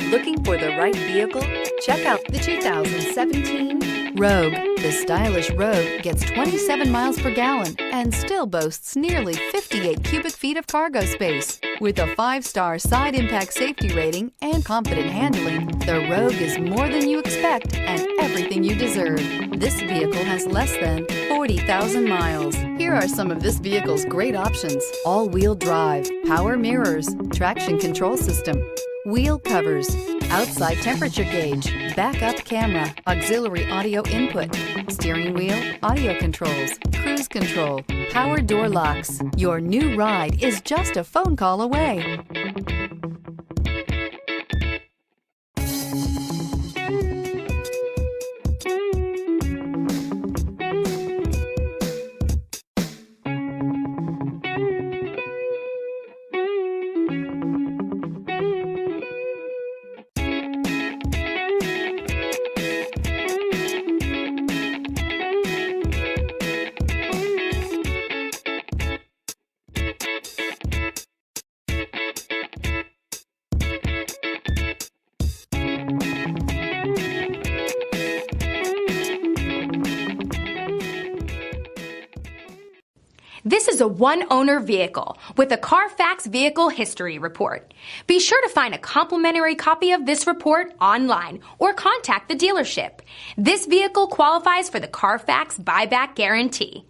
Looking for the right vehicle? Check out the 2017 Rogue. The stylish Rogue gets 27 miles per gallon and still boasts nearly 58 cubic feet of cargo space. With a 5-star side impact safety rating and confident handling, the Rogue is more than you expect and everything you deserve. This vehicle has less than 40,000 miles. Here are some of this vehicle's great options: all-wheel drive, power mirrors, traction control system, wheel covers, outside temperature gauge, backup camera, auxiliary audio input, steering wheel audio controls, cruise control, power door locks. Your new ride is just a phone call away. This is a one-owner vehicle with a Carfax Vehicle History Report. Be sure to find a complimentary copy of this report online or contact the dealership. This vehicle qualifies for the Carfax Buyback Guarantee.